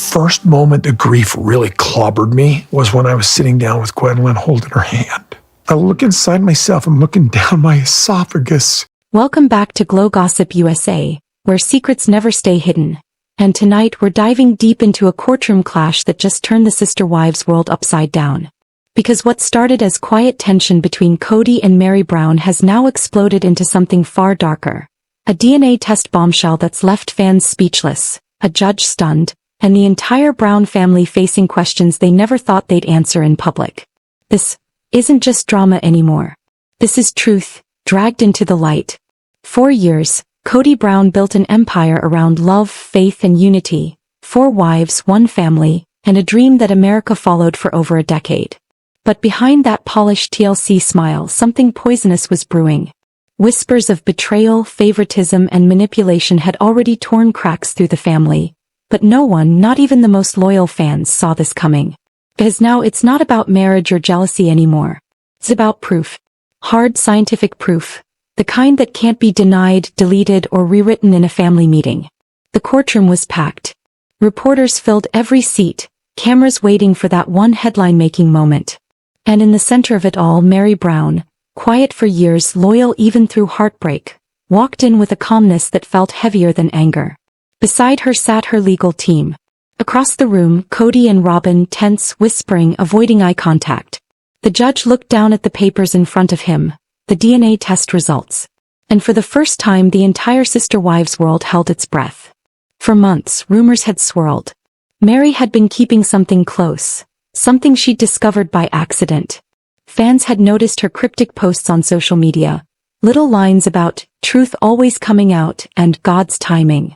first moment the grief really clobbered me was when I was sitting down with Gwendolyn holding her hand. I look inside myself and looking down my esophagus. Welcome back to GlowGossip USA, where secrets never stay hidden. And tonight we're diving deep into a courtroom clash that just turned the sister wives world upside down. Because what started as quiet tension between Kody and Meri Brown has now exploded into something far darker. A DNA test bombshell that's left fans speechless, a judge stunned, and the entire Brown family facing questions they never thought they'd answer in public. This isn't just drama anymore. This is truth, dragged into the light. For years, Kody Brown built an empire around love, faith, and unity. 4 wives, 1 family, and a dream that America followed for over a decade. But behind that polished TLC smile, something poisonous was brewing. Whispers of betrayal, favoritism, and manipulation had already torn cracks through the family. But no one, not even the most loyal fans, saw this coming. Because now it's not about marriage or jealousy anymore. It's about proof. Hard scientific proof. The kind that can't be denied, deleted, or rewritten in a family meeting. The courtroom was packed. Reporters filled every seat, cameras waiting for that one headline-making moment. And in the center of it all, Meri Brown, quiet for years, loyal even through heartbreak, walked in with a calmness that felt heavier than anger. Beside her sat her legal team. Across the room, Kody and Robyn, tense, whispering, avoiding eye contact. The judge looked down at the papers in front of him, the DNA test results. And for the first time, the entire sister wives world held its breath. For months, rumors had swirled. Meri had been keeping something close, something she'd discovered by accident. Fans had noticed her cryptic posts on social media, little lines about truth always coming out and God's timing.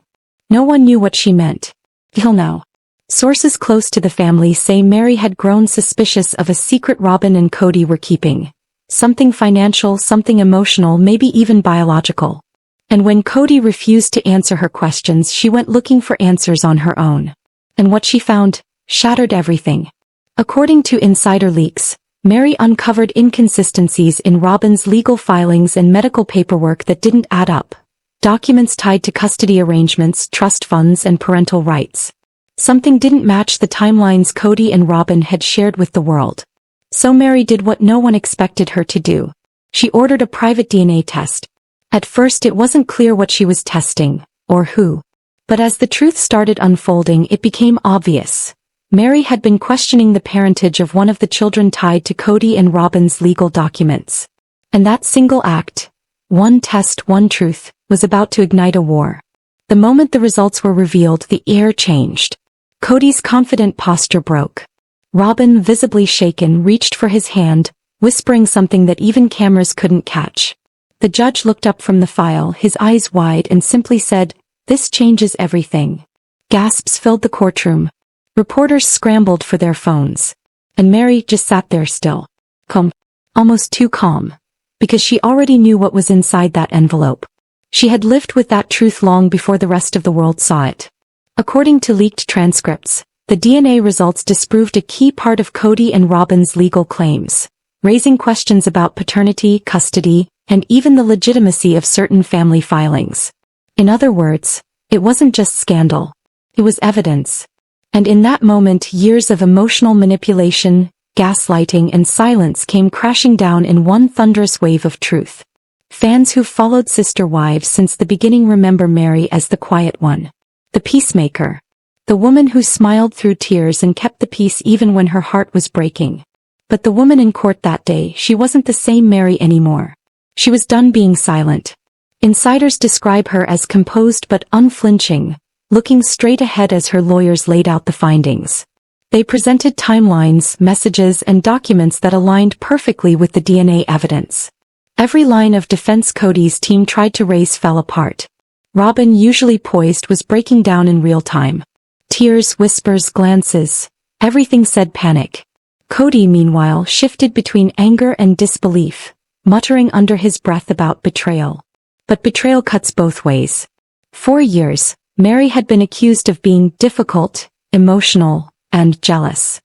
No one knew what she meant. Till now. Sources close to the family say Meri had grown suspicious of a secret Robyn and Kody were keeping. Something financial, something emotional, maybe even biological. And when Kody refused to answer her questions, she went looking for answers on her own. And what she found shattered everything. According to insider leaks, Meri uncovered inconsistencies in Robyn's legal filings and medical paperwork that didn't add up. Documents tied to custody arrangements, trust funds, and parental rights. Something didn't match the timelines Kody and Robyn had shared with the world. So Meri did what no one expected her to do. She ordered a private DNA test. At first it wasn't clear what she was testing, or who. But as the truth started unfolding, it became obvious. Meri had been questioning the parentage of one of the children tied to Kody and Robyn's legal documents. And that single act, one test, one truth, was about to ignite a war. The moment the results were revealed, the air changed. Kody's confident posture broke. Robyn, visibly shaken, reached for his hand, whispering something that even cameras couldn't catch. The judge looked up from the file, his eyes wide, and simply said, "This changes everything." Gasps filled the courtroom. Reporters scrambled for their phones. And Meri just sat there still. Calm. Almost too calm. Because she already knew what was inside that envelope. She had lived with that truth long before the rest of the world saw it. According to leaked transcripts, the DNA results disproved a key part of Kody and Robyn's legal claims, raising questions about paternity, custody, and even the legitimacy of certain family filings. In other words, it wasn't just scandal. It was evidence. And in that moment, years of emotional manipulation, gaslighting, and silence came crashing down in one thunderous wave of truth. Fans who've followed Sister Wives since the beginning remember Meri as the quiet one. The peacemaker. The woman who smiled through tears and kept the peace even when her heart was breaking. But the woman in court that day, she wasn't the same Meri anymore. She was done being silent. Insiders describe her as composed but unflinching, looking straight ahead as her lawyers laid out the findings. They presented timelines, messages, and documents that aligned perfectly with the DNA evidence. Every line of defense Kody's team tried to raise fell apart. Robyn, usually poised, was breaking down in real time. Tears, whispers, glances. Everything said panic. Kody, meanwhile, shifted between anger and disbelief, muttering under his breath about betrayal. But betrayal cuts both ways. For years, Meri had been accused of being difficult, emotional, and jealous.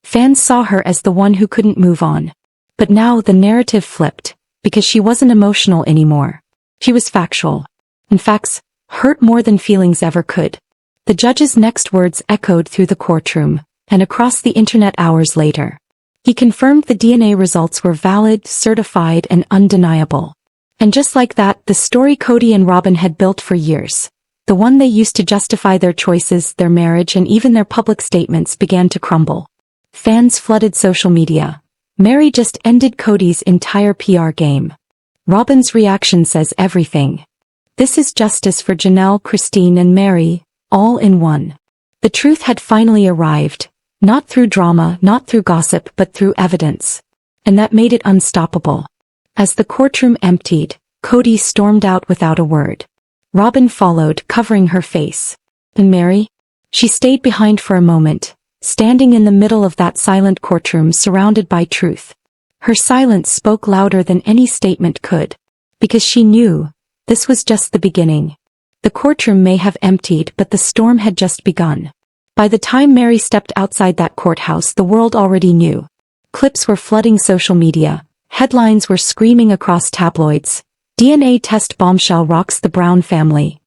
Fans saw her as the one who couldn't move on. But now the narrative flipped, because she wasn't emotional anymore. She was factual. And facts hurt more than feelings ever could. The judge's next words echoed through the courtroom and across the internet hours later. He confirmed the DNA results were valid, certified, and undeniable. And just like that, the story Kody and Robyn had built for years, the one they used to justify their choices, their marriage, and even their public statements, began to crumble. Fans flooded social media. Meri just ended Kody's entire PR game. Robyn's reaction says everything. This is justice for Janelle, Christine, and Meri, all in one. The truth had finally arrived, not through drama, not through gossip, but through evidence. And that made it unstoppable. As the courtroom emptied, Kody stormed out without a word. Robyn followed, covering her face. And Meri? She stayed behind for a moment, standing in the middle of that silent courtroom surrounded by truth. Her silence spoke louder than any statement could. Because she knew, this was just the beginning. The courtroom may have emptied, but the storm had just begun. By the time Meri stepped outside that courthouse, the world already knew. Clips were flooding social media. Headlines were screaming across tabloids. DNA test bombshell rocks the Brown family.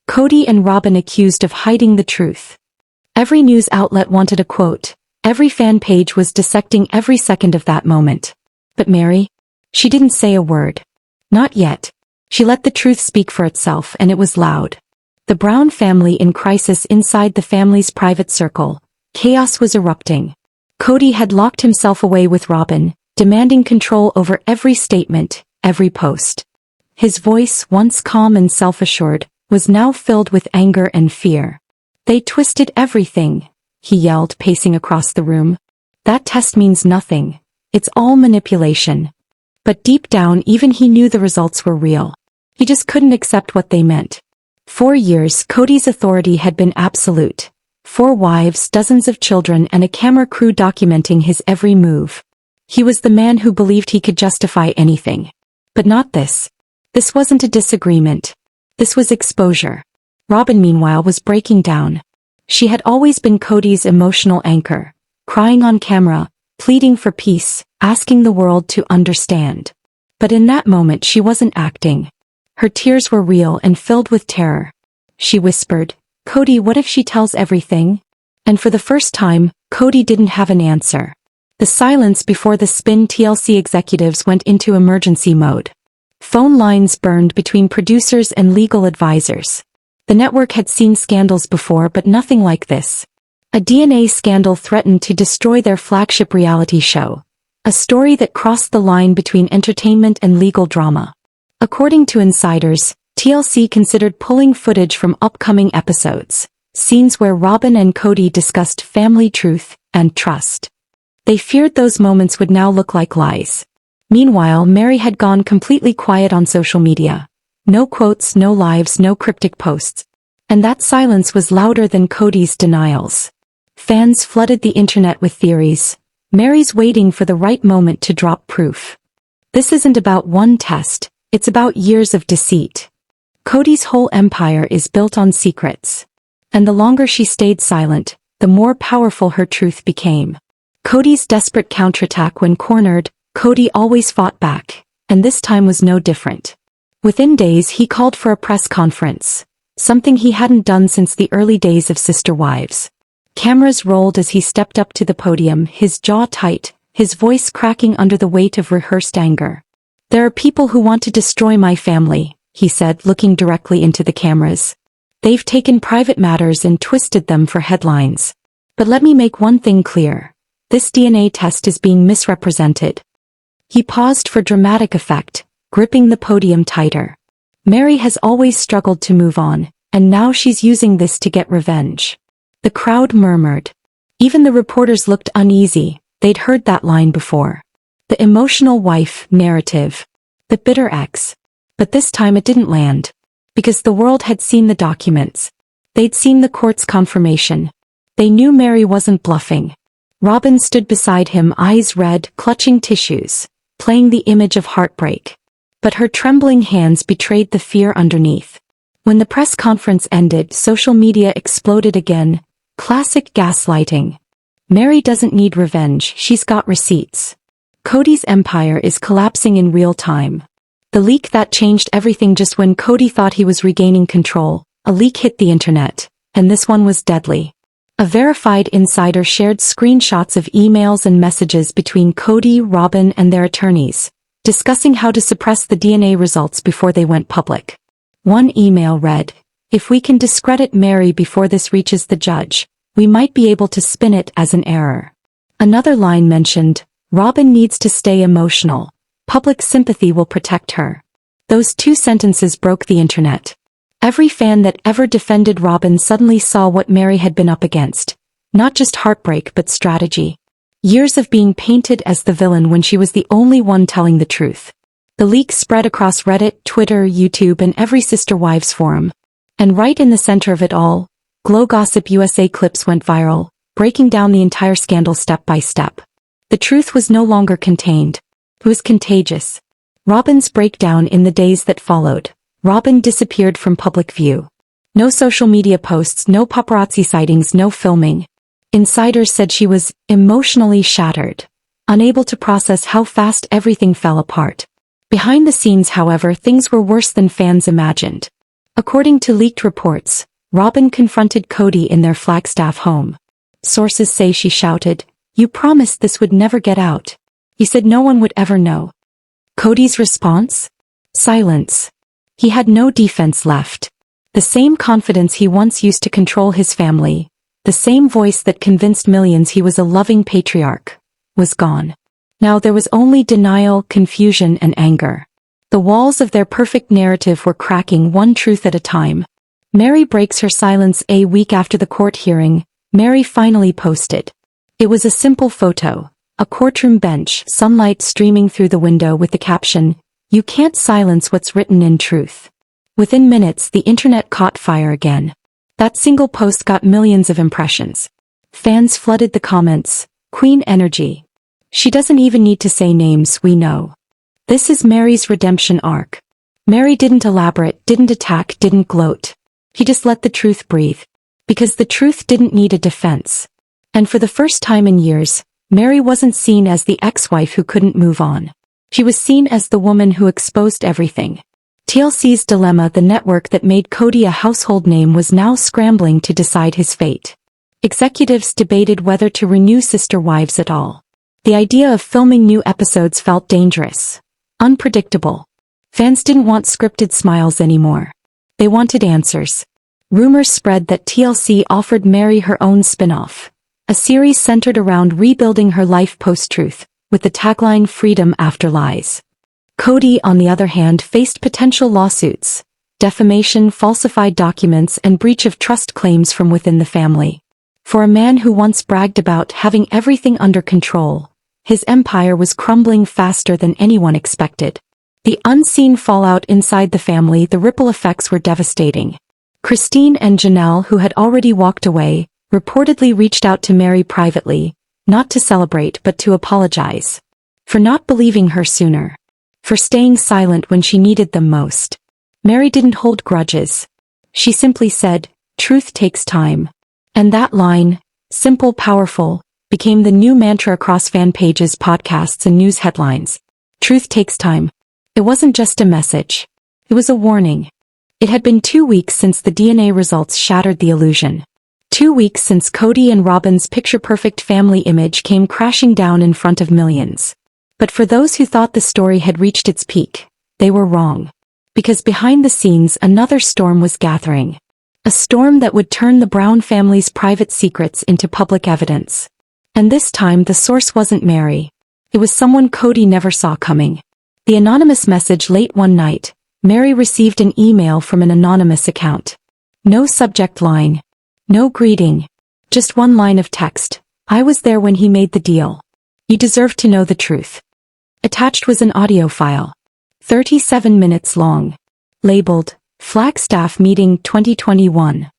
Kody and Robyn accused of hiding the truth. Every news outlet wanted a quote. Every fan page was dissecting every second of that moment. But Meri? She didn't say a word. Not yet. She let the truth speak for itself, and it was loud. The Brown family in crisis inside the family's private circle. Chaos was erupting. Kody had locked himself away with Robyn, demanding control over every statement, every post. His voice, once calm and self-assured, was now filled with anger and fear. They twisted everything, he yelled, pacing across the room. That test means nothing. It's all manipulation. But deep down, even he knew the results were real. He just couldn't accept what they meant. For years, Kody's authority had been absolute. 4 wives, dozens of children, and a camera crew documenting his every move. He was the man who believed he could justify anything. But not this. This wasn't a disagreement. This was exposure. Robyn, meanwhile, was breaking down. She had always been Kody's emotional anchor, crying on camera, pleading for peace, asking the world to understand. But in that moment she wasn't acting. Her tears were real and filled with terror. She whispered, "Kody, what if she tells everything?" And for the first time, Kody didn't have an answer. The silence before the spin. TLC executives went into emergency mode. Phone lines burned between producers and legal advisors. The network had seen scandals before, but nothing like this. A DNA scandal threatened to destroy their flagship reality show. A story that crossed the line between entertainment and legal drama. According to insiders, TLC considered pulling footage from upcoming episodes, scenes where Robyn and Kody discussed family truth and trust. They feared those moments would now look like lies. Meanwhile, Meri had gone completely quiet on social media. No quotes, no lives, no cryptic posts. And that silence was louder than Kody's denials. Fans flooded the internet with theories. Meri's waiting for the right moment to drop proof. This isn't about one test, it's about years of deceit. Kody's whole empire is built on secrets. And the longer she stayed silent, the more powerful her truth became. Kody's desperate counterattack. When cornered, Kody always fought back, and this time was no different. Within days he called for a press conference, something he hadn't done since the early days of Sister Wives. Cameras rolled as he stepped up to the podium, his jaw tight, his voice cracking under the weight of rehearsed anger. "There are people who want to destroy my family," he said, looking directly into the cameras. "They've taken private matters and twisted them for headlines. But let me make one thing clear. This DNA test is being misrepresented." He paused for dramatic effect, gripping the podium tighter. Meri has always struggled to move on, and now she's using this to get revenge. The crowd murmured. Even the reporters looked uneasy. They'd heard that line before. The emotional wife narrative. The bitter ex. But this time it didn't land. Because the world had seen the documents. They'd seen the court's confirmation. They knew Meri wasn't bluffing. Robyn stood beside him, eyes red, clutching tissues, playing the image of heartbreak. But her trembling hands betrayed the fear underneath. When the press conference ended, social media exploded again. Classic gaslighting. Meri doesn't need revenge, she's got receipts. Kody's empire is collapsing in real time. The leak that changed everything. Just when Kody thought he was regaining control, a leak hit the internet, and this one was deadly. A verified insider shared screenshots of emails and messages between Kody, Robyn, and their attorneys, discussing how to suppress the DNA results before they went public. One email read, "If we can discredit Meri before this reaches the judge, we might be able to spin it as an error." Another line mentioned, "Robyn needs to stay emotional. Public sympathy will protect her." Those two sentences broke the internet. Every fan that ever defended Robyn suddenly saw what Meri had been up against. Not just heartbreak but strategy. Years of being painted as the villain when she was the only one telling the truth. The leak spread across Reddit, Twitter, YouTube, and every Sister Wives forum. And right in the center of it all, GlowGossip USA clips went viral, breaking down the entire scandal step by step. The truth was no longer contained. It was contagious. Robyn's breakdown in the days that followed. Robyn disappeared from public view. No social media posts, no paparazzi sightings, no filming. Insiders said she was emotionally shattered, unable to process how fast everything fell apart. Behind the scenes, however, things were worse than fans imagined. According to leaked reports, Robyn confronted Kody in their Flagstaff home. Sources say she shouted, "You promised this would never get out. You said no one would ever know." Kody's response? Silence. He had no defense left. The same confidence he once used to control his family, the same voice that convinced millions he was a loving patriarch, was gone. Now there was only denial, confusion, and anger. The walls of their perfect narrative were cracking one truth at a time. Meri breaks her silence. A week after the court hearing, Meri finally posted. It was a simple photo, a courtroom bench, sunlight streaming through the window with the caption, "You can't silence what's written in truth." Within minutes, the internet caught fire again. That single post got millions of impressions. Fans flooded the comments, "Queen energy. She doesn't even need to say names, we know." This is Meri's redemption arc. Meri didn't elaborate, didn't attack, didn't gloat. He just let the truth breathe. Because the truth didn't need a defense. And for the first time in years, Meri wasn't seen as the ex-wife who couldn't move on. She was seen as the woman who exposed everything. TLC's Dilemma, the network that made Kody a household name, was now scrambling to decide his fate. Executives debated whether to renew Sister Wives at all. The idea of filming new episodes felt dangerous. Unpredictable. Fans didn't want scripted smiles anymore. They wanted answers. Rumors spread that TLC offered Meri her own spin-off. A series centered around rebuilding her life post-truth, with the tagline "Freedom After Lies." Kody, on the other hand, faced potential lawsuits, defamation, falsified documents, and breach of trust claims from within the family. For a man who once bragged about having everything under control, his empire was crumbling faster than anyone expected. The unseen fallout inside the family, the ripple effects were devastating. Christine and Janelle, who had already walked away, reportedly reached out to Meri privately, not to celebrate but to apologize. For not believing her sooner. For staying silent when she needed them most. Meri didn't hold grudges. She simply said, "Truth takes time." And that line, simple, powerful, became the new mantra across fan pages, podcasts, and news headlines. Truth takes time. It wasn't just a message. It was a warning. It had been 2 weeks since the DNA results shattered the illusion. 2 weeks since Kody and Robyn's picture-perfect family image came crashing down in front of millions. But for those who thought the story had reached its peak, they were wrong. Because behind the scenes another storm was gathering. A storm that would turn the Brown family's private secrets into public evidence. And this time the source wasn't Meri. It was someone Kody never saw coming. The anonymous message: late one night, Meri received an email from an anonymous account. No subject line. No greeting. Just one line of text. "I was there when he made the deal. You deserve to know the truth." Attached was an audio file. 37 minutes long. Labeled, "Flagstaff Meeting 2021.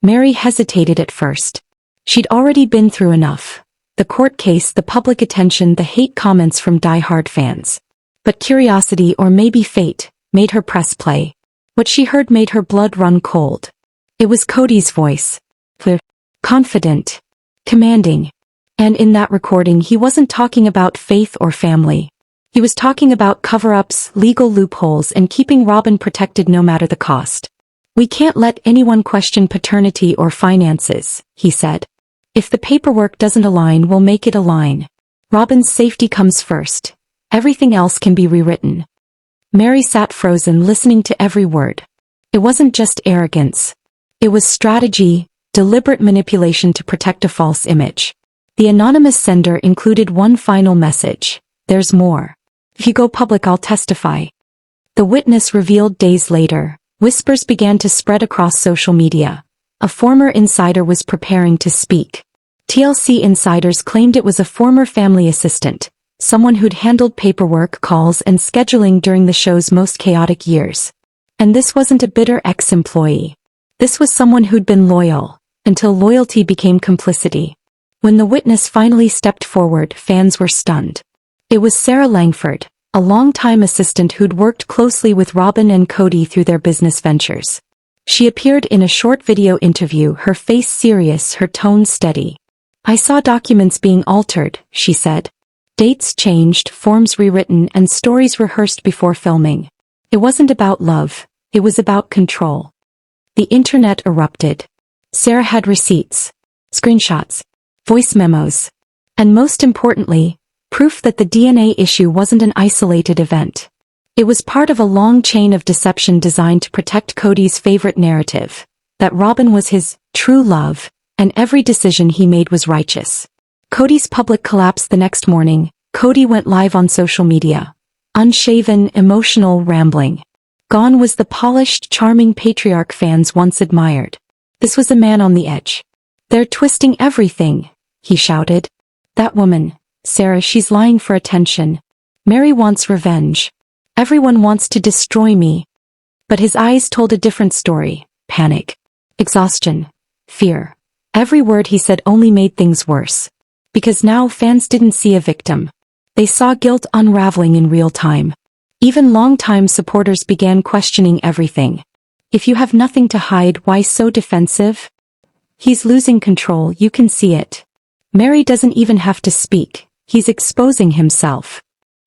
Meri hesitated at first. She'd already been through enough. The court case, the public attention, the hate comments from die-hard fans. But curiosity, or maybe fate, made her press play. What she heard made her blood run cold. It was Kody's voice. Confident. Commanding. And in that recording he wasn't talking about faith or family. He was talking about cover-ups, legal loopholes, and keeping Robyn protected no matter the cost. "We can't let anyone question paternity or finances," he said. "If the paperwork doesn't align, we'll make it align. Robyn's safety comes first. Everything else can be rewritten." Meri sat frozen, listening to every word. It wasn't just arrogance. It was strategy, deliberate manipulation to protect a false image. The anonymous sender included one final message: "There's more. If you go public, I'll testify." The witness revealed days later. Whispers began to spread across social media. A former insider was preparing to speak. TLC insiders claimed it was a former family assistant, someone who'd handled paperwork, calls, and scheduling during the show's most chaotic years. And this wasn't a bitter ex-employee. This was someone who'd been loyal, until loyalty became complicity. When the witness finally stepped forward, fans were stunned. It was Sarah Langford, a longtime assistant who'd worked closely with Robyn and Kody through their business ventures. She appeared in a short video interview, her face serious, her tone steady. "I saw documents being altered," she said. "Dates changed, forms rewritten, and stories rehearsed before filming. It wasn't about love, it was about control." The internet erupted. Sarah had receipts, screenshots, voice memos, and most importantly, proof that the DNA issue wasn't an isolated event. It was part of a long chain of deception designed to protect Kody's favorite narrative, that Robyn was his true love, and every decision he made was righteous. Kody's public collapse the next morning. Kody went live on social media. Unshaven, emotional, rambling. Gone was the polished, charming patriarch fans once admired. This was a man on the edge. "They're twisting everything," he shouted. "That woman, Sarah, she's lying for attention. Meri wants revenge. Everyone wants to destroy me." But his eyes told a different story: panic, exhaustion, fear. Every word he said only made things worse. Because now fans didn't see a victim. They saw guilt unraveling in real time. Even longtime supporters began questioning everything. "If you have nothing to hide, why so defensive? He's losing control, you can see it. Meri doesn't even have to speak, he's exposing himself."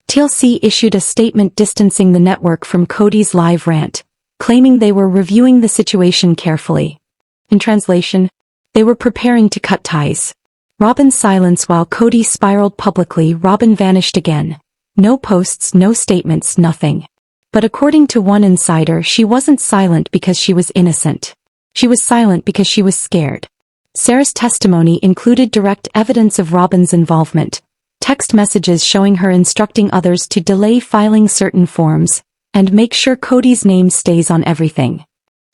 TLC issued a statement distancing the network from Kody's live rant, claiming they were reviewing the situation carefully. In translation, they were preparing to cut ties. Robyn's silence while Kody spiraled publicly. Robyn vanished again. No posts, no statements, nothing. But according to one insider, she wasn't silent because she was innocent. She was silent because she was scared. Sarah's testimony included direct evidence of Robyn's involvement, text messages showing her instructing others to delay filing certain forms, and make sure Kody's name stays on everything.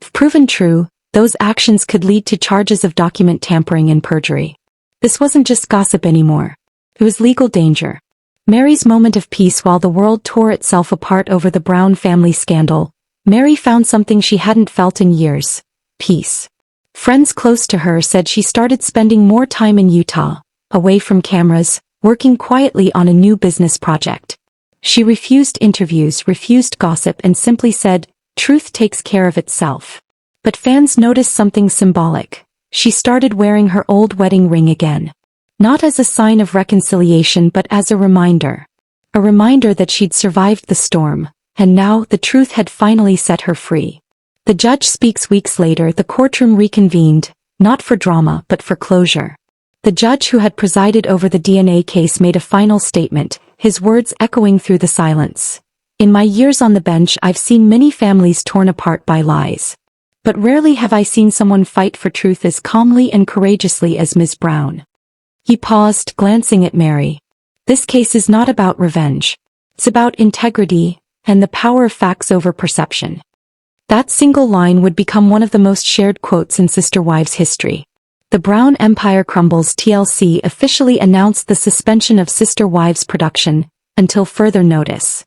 If proven true, those actions could lead to charges of document tampering and perjury. This wasn't just gossip anymore. It was legal danger. Meri's moment of peace while the world tore itself apart over the Brown family scandal. Meri found something she hadn't felt in years: peace. Friends close to her said she started spending more time in Utah, away from cameras, working quietly on a new business project. She refused interviews, refused gossip, and simply said, "Truth takes care of itself." But fans noticed something symbolic. She started wearing her old wedding ring again. Not as a sign of reconciliation but as a reminder. A reminder that she'd survived the storm, and now the truth had finally set her free. The judge speaks weeks later. The courtroom reconvened, not for drama but for closure. The judge who had presided over the DNA case made a final statement, his words echoing through the silence. "In my years on the bench, I've seen many families torn apart by lies. But rarely have I seen someone fight for truth as calmly and courageously as Ms. Brown." He paused, glancing at Meri. "This case is not about revenge. It's about integrity, and the power of facts over perception." That single line would become one of the most shared quotes in Sister Wives history. The Brown empire crumbles. TLC officially announced the suspension of Sister Wives production, until further notice.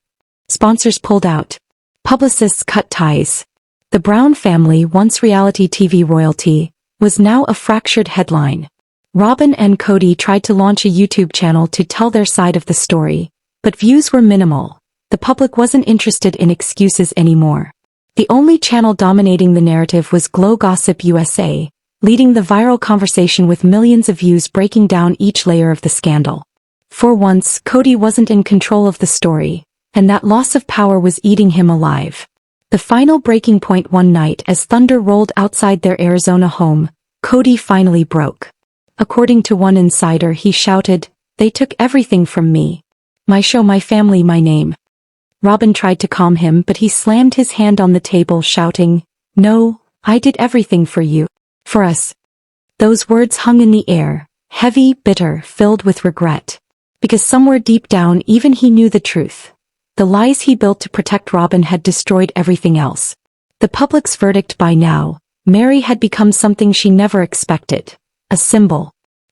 Sponsors pulled out. Publicists cut ties. The Brown family, once reality TV royalty, was now a fractured headline. Robyn and Kody tried to launch a YouTube channel to tell their side of the story, but views were minimal. The public wasn't interested in excuses anymore. The only channel dominating the narrative was GlowGossip USA, leading the viral conversation with millions of views breaking down each layer of the scandal. For once, Kody wasn't in control of the story, and that loss of power was eating him alive. The final breaking point one night as thunder rolled outside their Arizona home, Kody finally broke. According to one insider, he shouted, "They took everything from me. My show, my family, my name." Robyn tried to calm him, but he slammed his hand on the table, shouting, "No, I did everything for you. For us." Those words hung in the air, heavy, bitter, filled with regret. Because somewhere deep down even he knew the truth. The lies he built to protect Robyn had destroyed everything else. The public's verdict by now, Meri had become something she never expected. A symbol.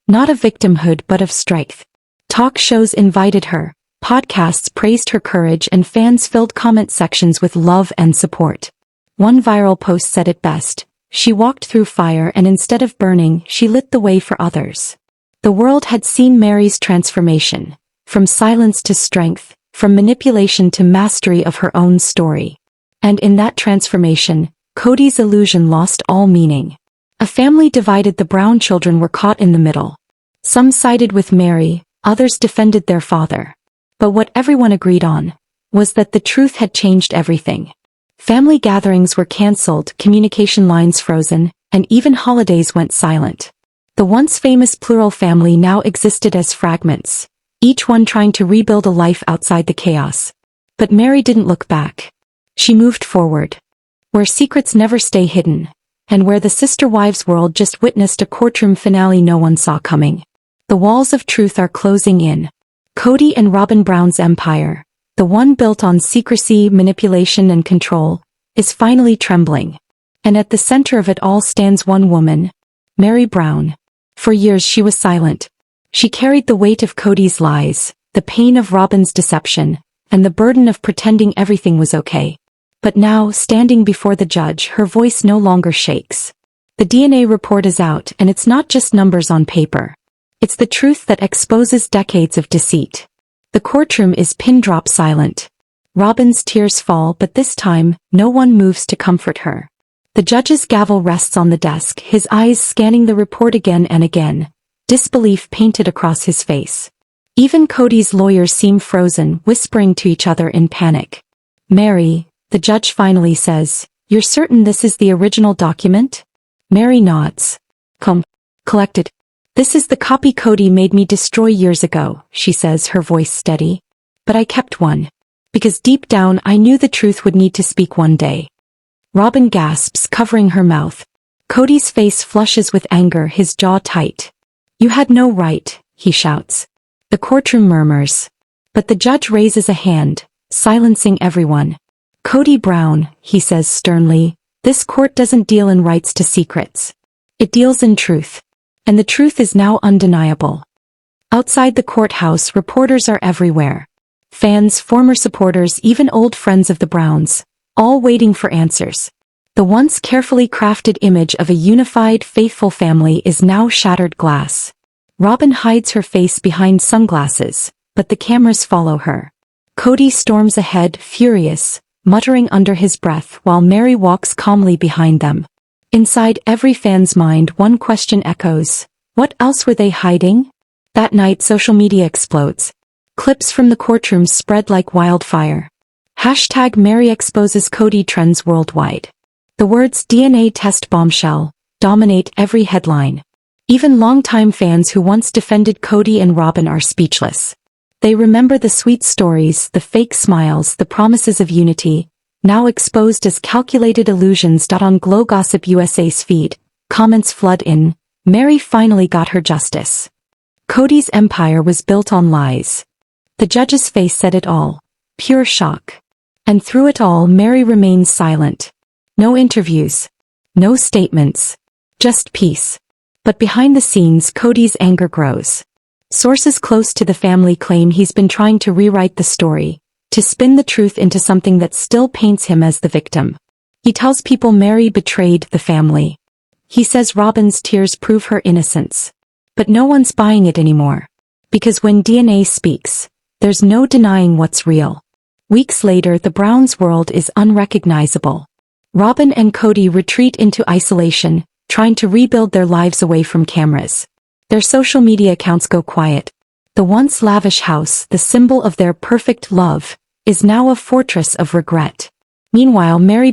Not of victimhood but of strength. Talk shows invited her, podcasts praised her courage, and fans filled comment sections with love and support. One viral post said it best: "She walked through fire and instead of burning, she lit the way for others." The world had seen Meri's transformation. From silence to strength, from manipulation to mastery of her own story. And in that transformation, Kody's illusion lost all meaning. A family divided, the Brown children were caught in the middle. Some sided with Meri, others defended their father. But what everyone agreed on was that the truth had changed everything. Family gatherings were cancelled, communication lines frozen, and even holidays went silent. The once famous plural family now existed as fragments, each one trying to rebuild a life outside the chaos. But Meri didn't look back. She moved forward. Where secrets never stay hidden, and where the sister wives world just witnessed a courtroom finale no one saw coming. The walls of truth are closing in. Kody and Robyn Brown's empire, the one built on secrecy, manipulation, and control, is finally trembling. And at the center of it all stands one woman, Meri Brown. For years she was silent. She carried the weight of Kody's lies, the pain of Robyn's deception, and the burden of pretending everything was okay. But now, standing before the judge, her voice no longer shakes. The DNA report is out, and it's not just numbers on paper. It's the truth that exposes decades of deceit. The courtroom is pin-drop silent. Robyn's tears fall, but this time, no one moves to comfort her. The judge's gavel rests on the desk, his eyes scanning the report again and again. Disbelief painted across his face. Even Kody's lawyers seem frozen, whispering to each other in panic. "Meri," the judge finally says, "you're certain this is the original document?" Meri nods. Collected. "This is the copy Kody made me destroy years ago," she says, her voice steady. "But I kept one. Because deep down I knew the truth would need to speak one day." Robyn gasps, covering her mouth. Kody's face flushes with anger, his jaw tight. "You had no right," he shouts. The courtroom murmurs. But the judge raises a hand, silencing everyone. "Kody Brown," he says sternly, "this court doesn't deal in rights to secrets. It deals in truth. And the truth is now undeniable." Outside the courthouse, reporters are everywhere. Fans, former supporters, even old friends of the Browns, all waiting for answers. The once carefully crafted image of a unified, faithful family is now shattered glass. Robyn hides her face behind sunglasses, but the cameras follow her. Kody storms ahead, furious, muttering under his breath while Meri walks calmly behind them. Inside every fan's mind, one question echoes. What else were they hiding? That night, social media explodes. Clips from the courtroom spread like wildfire. #Meri exposes Kody trends worldwide. The words "DNA test bombshell" dominate every headline. Even longtime fans who once defended Kody and Robyn are speechless. They remember the sweet stories, the fake smiles, the promises of unity, now exposed as calculated illusions. On GlowGossip USA's feed, comments flood in. Meri finally got her justice. Kody's empire was built on lies. The judge's face said it all. Pure shock. And through it all, Meri remains silent. No interviews. No statements. Just peace. But behind the scenes, Kody's anger grows. Sources close to the family claim he's been trying to rewrite the story, to spin the truth into something that still paints him as the victim. He tells people Meri betrayed the family. He says Robyn's tears prove her innocence. But no one's buying it anymore. Because when DNA speaks, there's no denying what's real. Weeks later, the Browns' world is unrecognizable. Robyn and Kody retreat into isolation, trying to rebuild their lives away from cameras. Their social media accounts go quiet. The once lavish house, the symbol of their perfect love, is now a fortress of regret. Meanwhile, Meri